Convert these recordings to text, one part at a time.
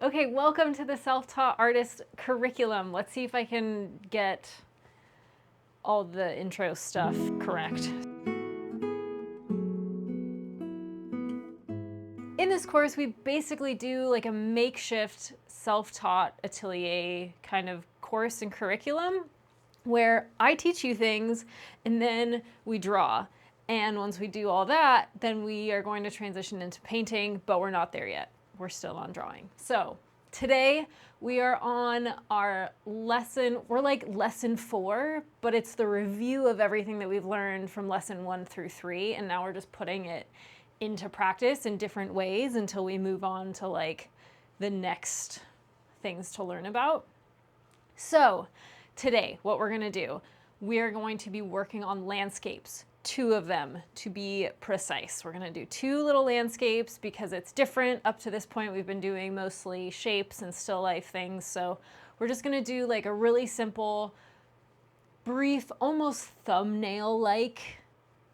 Okay, welcome to the Self-Taught Artist curriculum. Let's see if I can get all the intro stuff correct. In this course, we basically do like a makeshift self-taught atelier kind of course and curriculum where I teach you things and then we draw. And once we do all that, then we are going to transition into painting, but we're not there yet. We're still on drawing. So today we are on our lesson, we're like lesson 4, but it's the review of everything that we've learned from lesson 1 through 3. And now we're just putting it into practice in different ways until we move on to like the next things to learn about. So today, what we're gonna do, we are going to be working on landscapes, 2 of them to be precise. We're gonna do 2 little landscapes because it's different. Up to this point, we've been doing mostly shapes and still life things. So we're just gonna do like a really simple, brief, almost thumbnail-like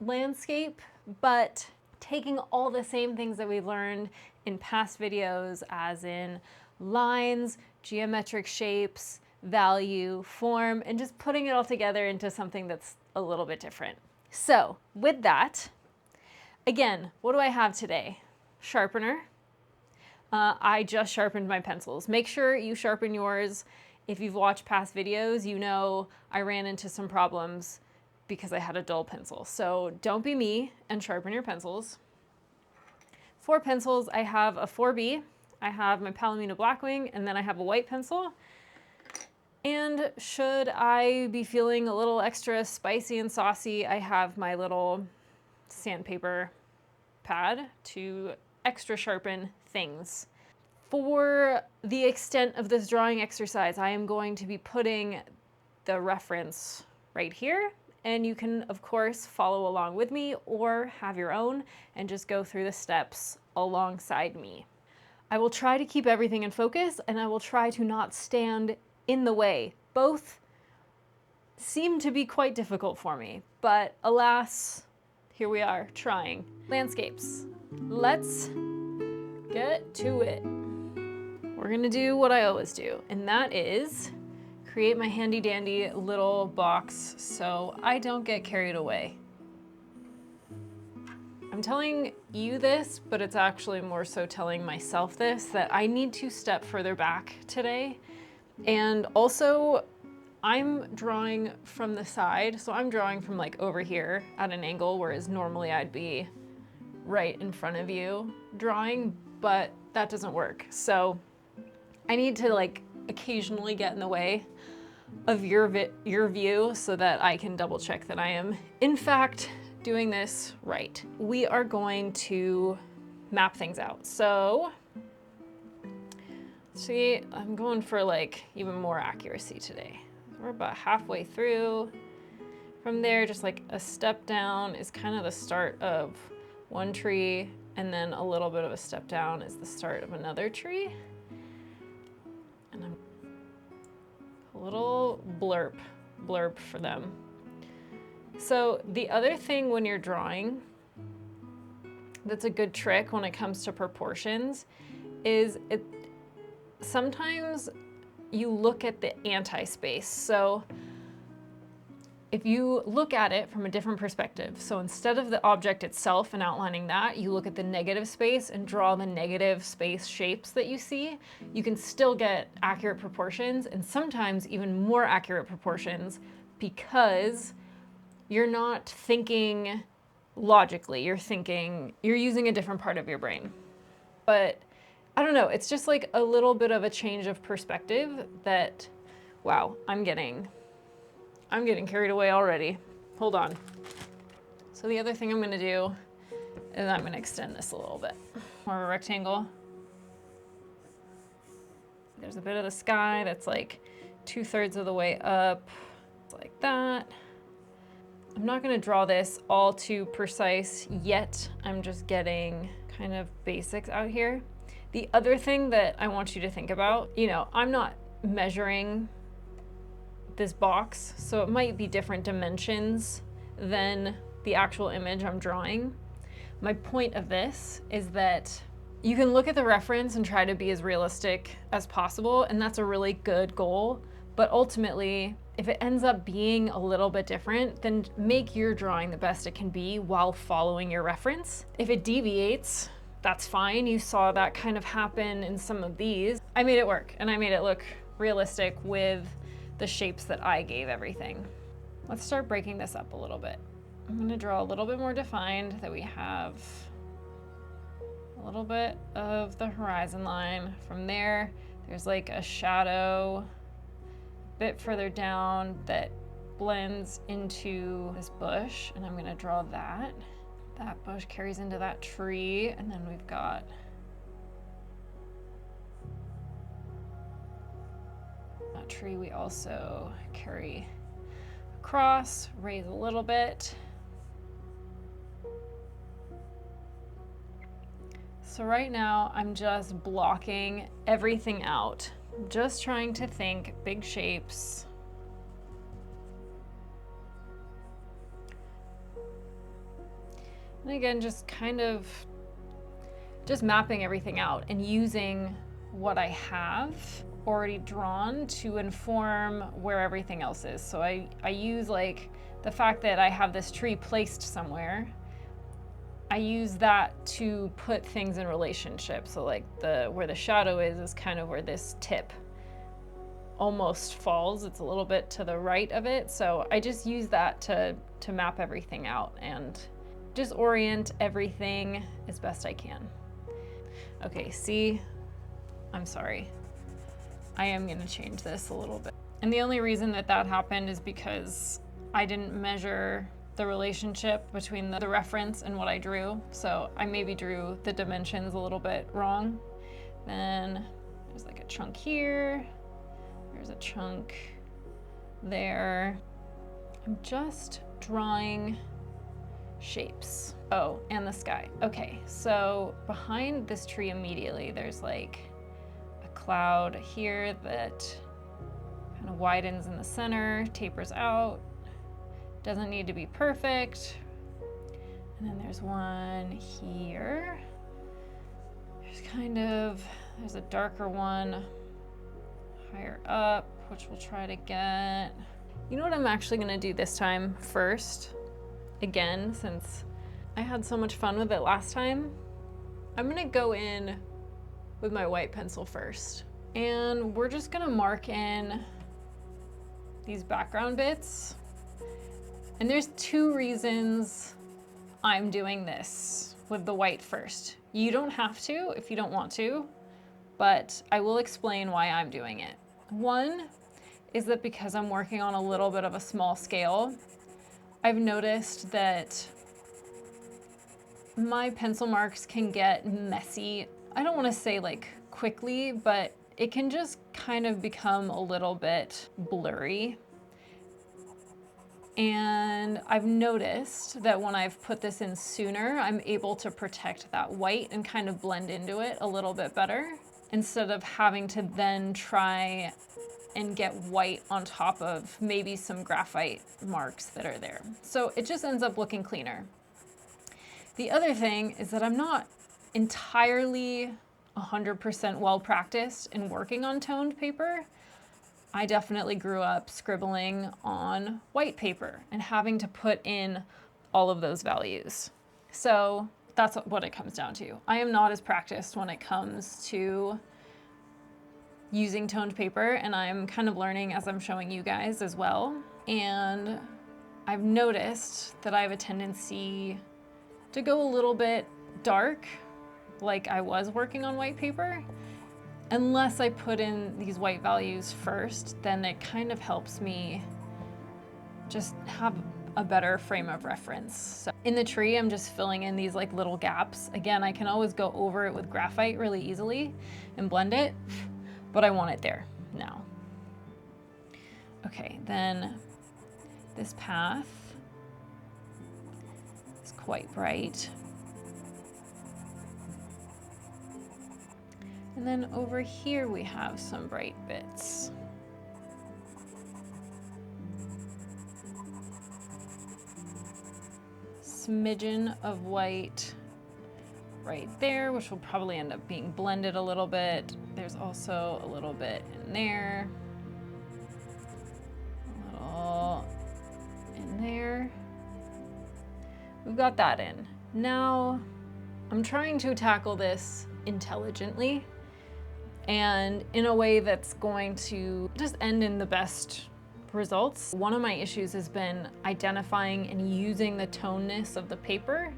landscape, but taking all the same things that we've learned in past videos, as in lines, geometric shapes, value, form, and just putting it all together into something that's a little bit different. So with that, again, what do I have today? Sharpener. I just sharpened my pencils. Make sure you sharpen yours. If you've watched past videos, you know I ran into some problems because I had a dull pencil. So don't be me and sharpen your pencils. For pencils, I have a 4B, I have my Palomino Blackwing, and then I have a white pencil. And should I be feeling a little extra spicy and saucy, I have my little sandpaper pad to extra sharpen things. For the extent of this drawing exercise, I am going to be putting the reference right here. And you can, of course, follow along with me or have your own and just go through the steps alongside me. I will try to keep everything in focus and I will try to not stand in the way. Both seem to be quite difficult for me, but alas, here we are trying. Landscapes. Let's get to it. We're gonna do what I always do, and that is create my handy dandy little box so I don't get carried away. I'm telling you this, but it's actually more so telling myself this, that I need to step further back today. And also, I'm drawing from the side, so I'm drawing from like over here at an angle, whereas normally I'd be right in front of you drawing, but that doesn't work. So I need to like occasionally get in the way of your view so that I can double check that I am in fact doing this right. We are going to map things out. So see, I'm going for like even more accuracy today. We're about halfway through. From there, just like a step down is kind of the start of one tree, and then a little bit of a step down is the start of another tree. And I'm a little blurb for them. So the other thing when you're drawing that's a good trick when it comes to proportions is sometimes you look at the anti-space. So if you look at it from a different perspective, so instead of the object itself and outlining that, you look at the negative space and draw the negative space shapes that you see, you can still get accurate proportions, and sometimes even more accurate proportions, because you're not thinking logically, you're using a different part of your brain. But I don't know, it's just like a little bit of a change of perspective that, wow, I'm getting carried away already. Hold on. So the other thing I'm gonna do is I'm gonna extend this a little bit. More of a rectangle. There's a bit of the sky that's like 2/3 of the way up, like that. I'm not gonna draw this all too precise yet. I'm just getting kind of basics out here. The other thing that I want you to think about, I'm not measuring this box, so it might be different dimensions than the actual image I'm drawing. My point of this is that You can look at the reference and try to be as realistic as possible, and that's a really good goal. But ultimately, if it ends up being a little bit different, then make your drawing the best it can be while following your reference. If it deviates, that's fine. You saw that kind of happen in some of these. I made it work, and I made it look realistic with the shapes that I gave everything. Let's start breaking this up a little bit. I'm gonna draw a little bit more defined, that we have a little bit of the horizon line. From there, there's like a shadow a bit further down that blends into this bush, and I'm gonna draw that. That bush carries into that tree, and then we've got that tree we also carry across, raise a little bit. So right now I'm just blocking everything out. I'm just trying to think big shapes. And again, just kind of just mapping everything out and using what I have already drawn to inform where everything else is. So I use like the fact that I have this tree placed somewhere. I use that to put things in relationship. So like where the shadow is kind of where this tip almost falls. It's a little bit to the right of it. So I just use that to map everything out and just orient everything as best I can. Okay, see, I'm sorry. I am gonna change this a little bit. And the only reason that happened is because I didn't measure the relationship between the reference and what I drew. So I maybe drew the dimensions a little bit wrong. Then there's like a chunk here. There's a chunk there. I'm just drawing shapes. Oh, and the sky. Okay, so behind this tree immediately, there's like a cloud here that kind of widens in the center, tapers out. Doesn't need to be perfect. And then there's one here. There's a darker one higher up, which we'll try to get. You know what I'm actually gonna do this time first? Again, since I had so much fun with it last time, I'm gonna go in with my white pencil first. And we're just gonna mark in these background bits. And there's two reasons I'm doing this with the white first. You don't have to if you don't want to, but I will explain why I'm doing it. One is that because I'm working on a little bit of a small scale, I've noticed that my pencil marks can get messy. I don't want to say like quickly, but it can just kind of become a little bit blurry. And I've noticed that when I've put this in sooner, I'm able to protect that white and kind of blend into it a little bit better, instead of having to then try and get white on top of maybe some graphite marks that are there. So it just ends up looking cleaner. The other thing is that I'm not entirely 100% well practiced in working on toned paper. I definitely grew up scribbling on white paper and having to put in all of those values. So that's what it comes down to. I am not as practiced when it comes to using toned paper, and I'm kind of learning as I'm showing you guys as well. And I've noticed that I have a tendency to go a little bit dark, like I was working on white paper. Unless I put in these white values first, then it kind of helps me just have a better frame of reference. So in the tree, I'm just filling in these like little gaps. Again, I can always go over it with graphite really easily and blend it, but I want it there now. Okay, then this path is quite bright. And then over here we have some bright bits. Smidgen of white right there, which will probably end up being blended a little bit. There's also a little bit in there, a little in there. We've got that in. Now I'm trying to tackle this intelligently and in a way that's going to just end in the best results. One of my issues has been identifying and using the toneness of the paper.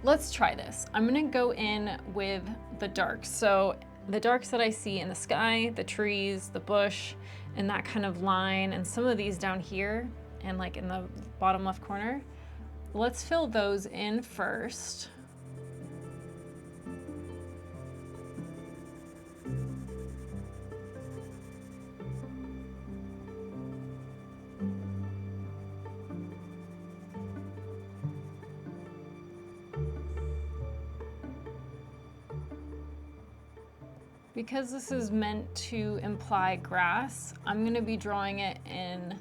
Let's try this. I'm gonna go in with the darks. So the darks that I see in the sky, the trees, the bush, and that kind of line, and some of these down here and like in the bottom left corner. Let's fill those in first. Because this is meant to imply grass, I'm gonna be drawing it in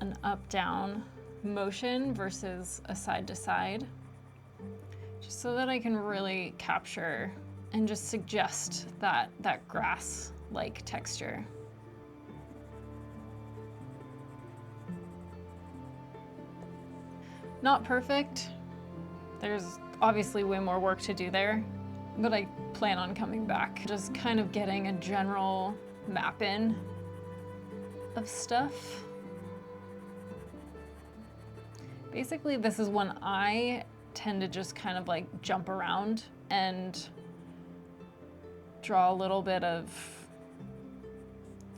an up-down motion versus a side-to-side, just so that I can really capture and just suggest that grass-like texture. Not perfect. There's obviously way more work to do there, but I plan on coming back. Just kind of getting a general map in of stuff. Basically, this is when I tend to just kind of like jump around and draw a little bit of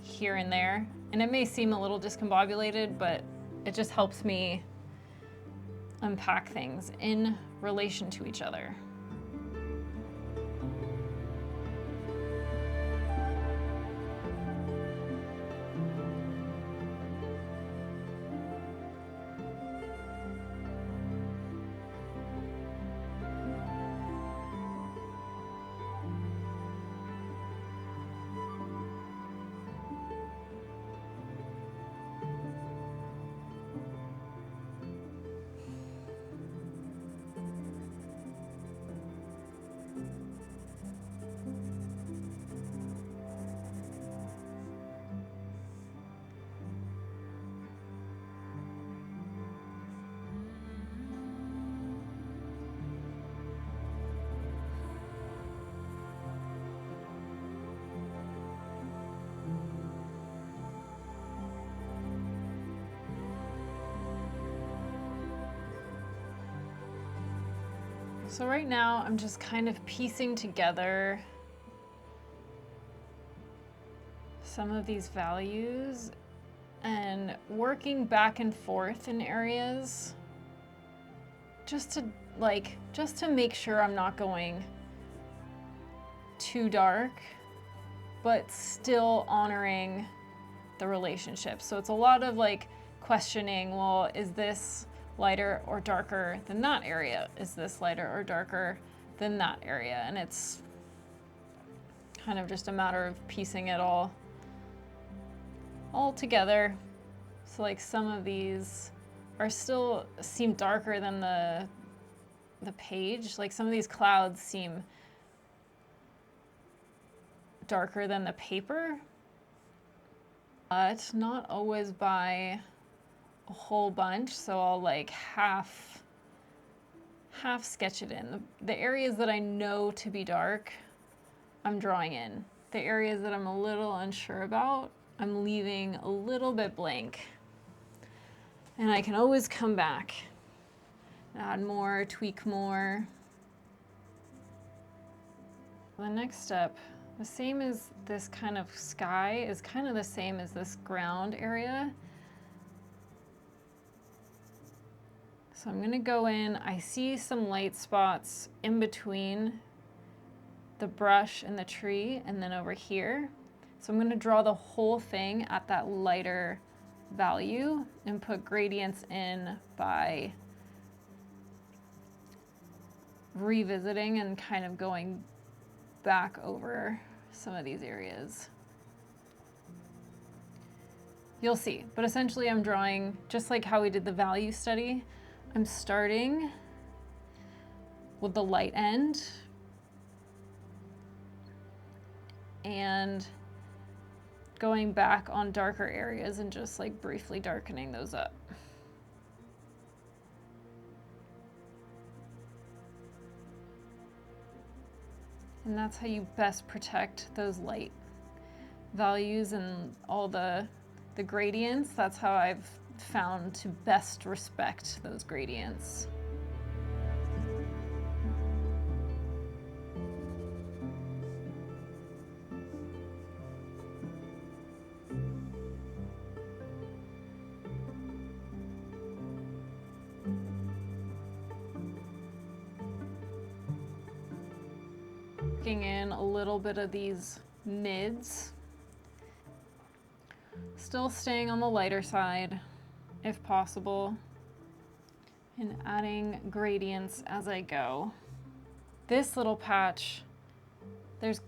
here and there. And it may seem a little discombobulated, but it just helps me unpack things in relation to each other. So right now I'm just kind of piecing together some of these values and working back and forth in areas just to make sure I'm not going too dark, but still honoring the relationship. So it's a lot of like questioning, well, is this lighter or darker than that area? Is this lighter or darker than that area? And it's kind of just a matter of piecing it all together. So like some of these are still seem darker than the page. Like some of these clouds seem darker than the paper, but not always by a whole bunch. So I'll like half sketch it in. The areas that I know to be dark, I'm drawing in. The areas that I'm a little unsure about, I'm leaving a little bit blank. And I can always come back, add more, tweak more. The next step, the same as this kind of sky, is kind of the same as this ground area. So I'm gonna go in, I see some light spots in between the brush and the tree and then over here. So I'm gonna draw the whole thing at that lighter value and put gradients in by revisiting and kind of going back over some of these areas. You'll see, but essentially I'm drawing just like how we did the value study. I'm starting with the light end and going back on darker areas and just like briefly darkening those up. And that's how you best protect those light values and all the gradients. That's how I've found to best respect those gradients. Working in a little bit of these mids. Still staying on the lighter side if possible, and adding gradients as I go. This little patch, there's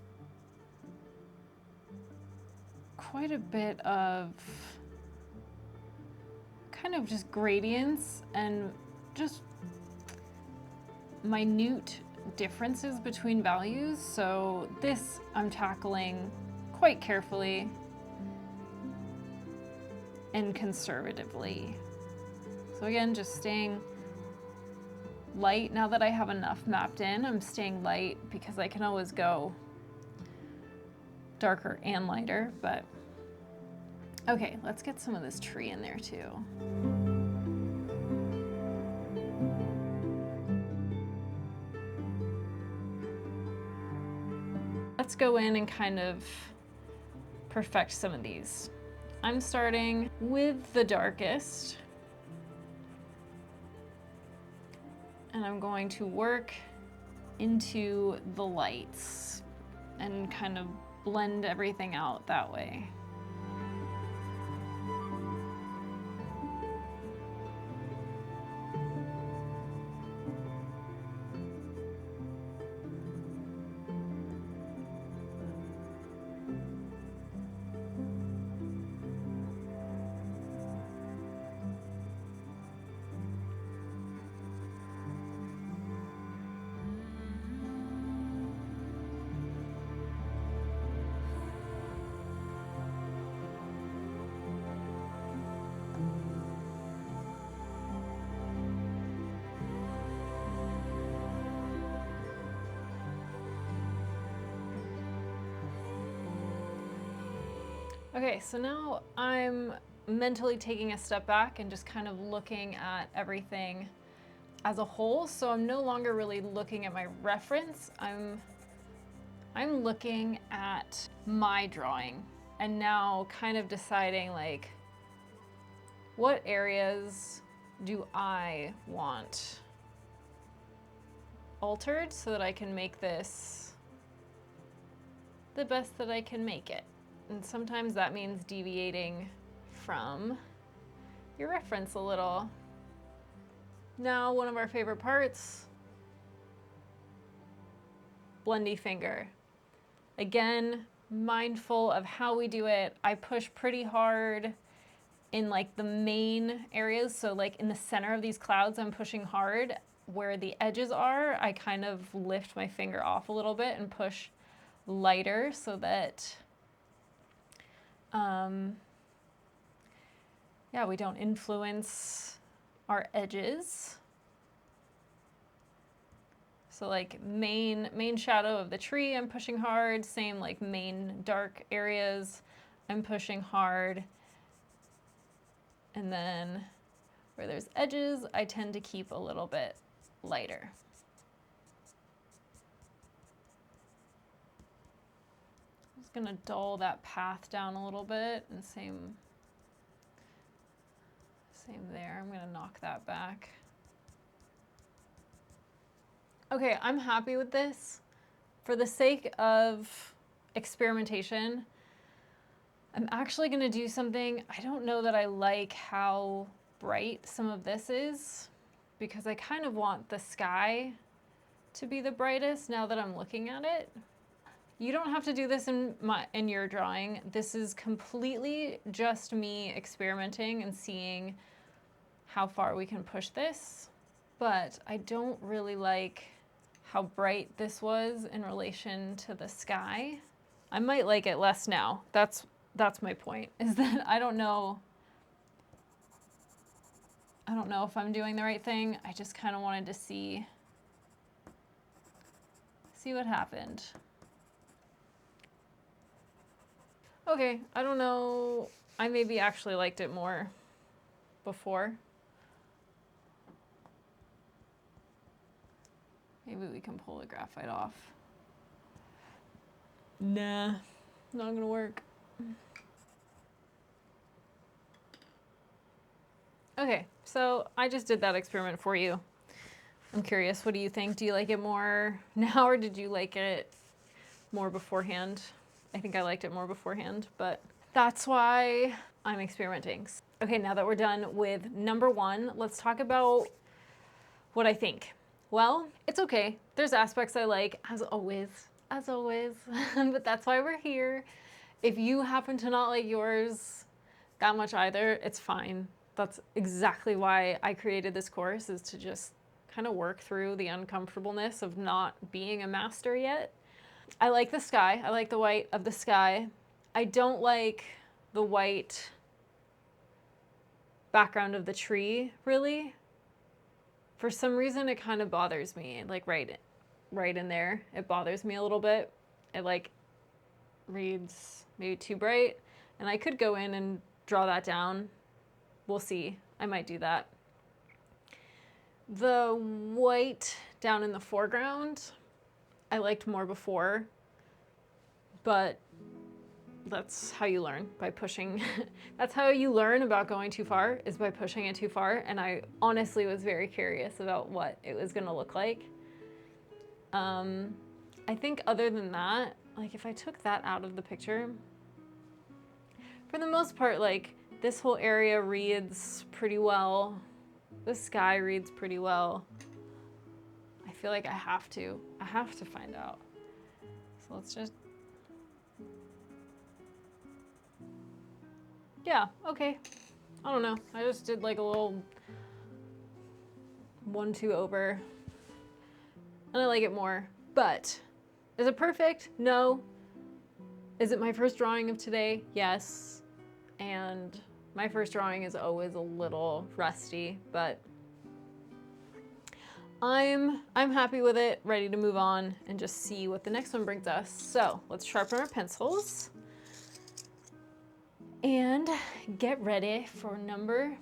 quite a bit of kind of just gradients and just minute differences between values. So this I'm tackling quite carefully and conservatively. So again, just staying light. Now that I have enough mapped in, I'm staying light because I can always go darker and lighter, but okay, let's get some of this tree in there too. Let's go in and kind of perfect some of these. I'm starting with the darkest, and I'm going to work into the lights and kind of blend everything out that way. Okay, so now I'm mentally taking a step back and just kind of looking at everything as a whole. So I'm no longer really looking at my reference. I'm looking at my drawing and now kind of deciding like, what areas do I want altered so that I can make this the best that I can make it. And sometimes that means deviating from your reference a little. Now, one of our favorite parts, blendy finger. Again, mindful of how we do it. I push pretty hard in like the main areas. So like in the center of these clouds, I'm pushing hard. Where the edges are, I kind of lift my finger off a little bit and push lighter so that yeah, we don't influence our edges. So like main shadow of the tree, I'm pushing hard. Same like main dark areas, I'm pushing hard. And then where there's edges, I tend to keep a little bit lighter. I'm just gonna dull that path down a little bit, and same there. I'm gonna knock that back. Okay, I'm happy with this. For the sake of experimentation, I'm actually gonna do something. I don't know that I like how bright some of this is, because I kind of want the sky to be the brightest now that I'm looking at it. You don't have to do this in your drawing. This is completely just me experimenting and seeing how far we can push this. But I don't really like how bright this was in relation to the sky. I might like it less now. That's my point, is that I don't know if I'm doing the right thing. I just kind of wanted to see what happened. Okay, I don't know. I maybe actually liked it more before. Maybe we can pull the graphite off. Nah, not gonna work. Okay, so I just did that experiment for you. I'm curious, what do you think? Do you like it more now, or did you like it more beforehand? I think I liked it more beforehand, but that's why I'm experimenting. Okay, now that we're done with number one, let's talk about what I think. Well, it's okay. There's aspects I like, as always, but that's why we're here. If you happen to not like yours that much either, it's fine. That's exactly why I created this course, is to just kind of work through the uncomfortableness of not being a master yet. I like the sky. I like the white of the sky. I don't like the white background of the tree, really. For some reason, it kind of bothers me, like right in there. It bothers me a little bit. It like reads maybe too bright, and I could go in and draw that down. We'll see. I might do that. The white down in the foreground, I liked more before, but that's how you learn, by pushing. That's how you learn about going too far, is by pushing it too far. And I honestly was very curious about what it was gonna look like. I think other than that, like if I took that out of the picture, for the most part, like this whole area reads pretty well. The sky reads pretty well. I feel like I have to find out. So let's just, yeah, okay. I don't know. I just did like a little 1-2 over, and I like it more. But is it perfect? No. Is it my first drawing of today? Yes. And my first drawing is always a little rusty, but I'm happy with it, ready to move on and just see what the next one brings us. So let's sharpen our pencils and get ready for number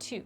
2.